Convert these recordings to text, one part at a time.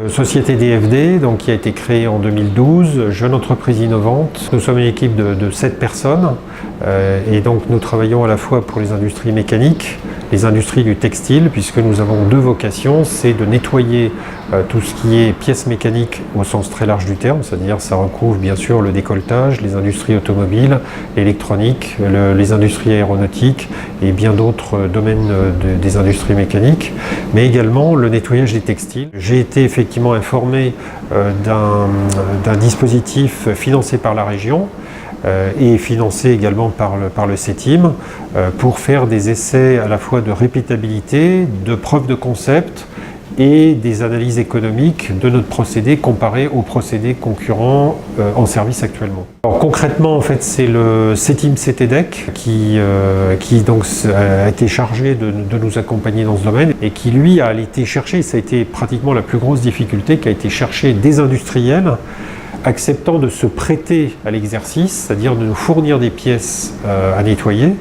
Société DFD, donc, qui a été créée en 2012, jeune entreprise innovante. Nous sommes une équipe de 7 personnes et donc nous travaillons à la fois pour les industries mécaniques, les industries du textile, puisque nous avons deux vocations, c'est de nettoyer tout ce qui est pièces mécaniques au sens très large du terme, c'est-à-dire ça recouvre bien sûr le décolletage, les industries automobiles, l'électronique, les industries aéronautiques et bien d'autres domaines des industries mécaniques, mais également le nettoyage des textiles. J'ai été effectivement informé d'un dispositif financé par la région et financé également par le CETIM pour faire des essais à la fois de répétabilité, de preuves de concept et des analyses économiques de notre procédé comparé aux procédés concurrents en service actuellement. Alors, concrètement, en fait, c'est le CETIM CTDEC qui donc a été chargé de nous accompagner dans ce domaine et qui lui a été chercher, ça a été pratiquement la plus grosse difficulté, qui a été chercher des industriels acceptant de se prêter à l'exercice, c'est-à-dire de nous fournir des pièces à nettoyer,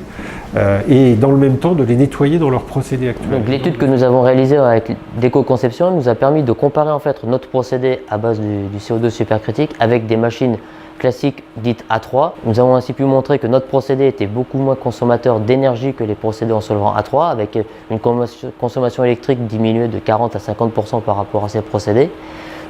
et dans le même temps de les nettoyer dans leur procédé actuel. Donc l'étude que nous avons réalisée avec d'éco-conception nous a permis de comparer en fait notre procédé à base du CO2 supercritique avec des machines classiques dites A3. Nous avons ainsi pu montrer que notre procédé était beaucoup moins consommateur d'énergie que les procédés en solvant A3, avec une consommation électrique diminuée de 40 à 50% par rapport à ces procédés.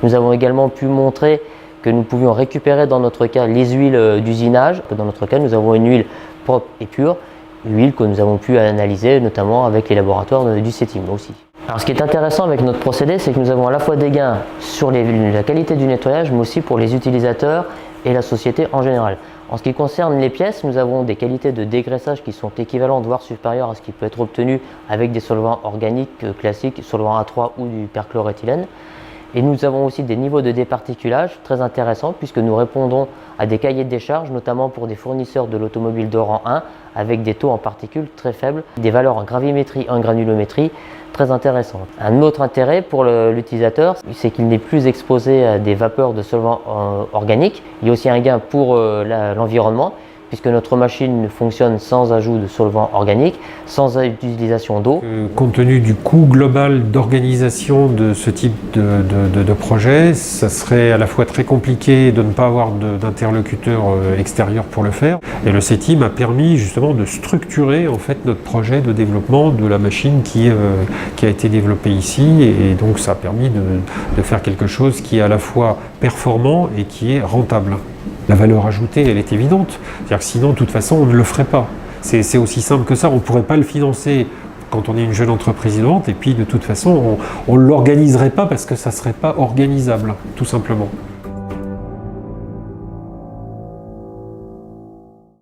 Nous avons également pu montrer que nous pouvions récupérer dans notre cas les huiles d'usinage. Dans notre cas, nous avons une huile propre et pure, huile que nous avons pu analyser notamment avec les laboratoires du CETIM aussi. Alors ce qui est intéressant avec notre procédé, c'est que nous avons à la fois des gains sur la qualité du nettoyage, mais aussi pour les utilisateurs et la société en général. En ce qui concerne les pièces, nous avons des qualités de dégraissage qui sont équivalentes, voire supérieures à ce qui peut être obtenu avec des solvants organiques classiques, solvant A3 ou du perchloréthylène. Et nous avons aussi des niveaux de départiculage très intéressants puisque nous répondons à des cahiers de décharge, notamment pour des fournisseurs de l'automobile de rang 1 avec des taux en particules très faibles, des valeurs en gravimétrie et en granulométrie très intéressantes. Un autre intérêt pour l'utilisateur, c'est qu'il n'est plus exposé à des vapeurs de solvants organiques. Il y a aussi un gain pour l'environnement, puisque notre machine fonctionne sans ajout de solvants organiques, sans utilisation d'eau. Compte tenu du coût global d'organisation de ce type de projet, ça serait à la fois très compliqué de ne pas avoir d'interlocuteur extérieur pour le faire. Et le CETIM a permis justement de structurer en fait notre projet de développement de la machine qui a été développée ici. Et donc ça a permis de faire quelque chose qui est à la fois performant et qui est rentable. La valeur ajoutée, elle est évidente. C'est-à-dire que sinon, de toute façon, on ne le ferait pas. C'est aussi simple que ça. On ne pourrait pas le financer quand on est une jeune entreprise innovante. Et puis, de toute façon, on ne l'organiserait pas parce que ça ne serait pas organisable, tout simplement.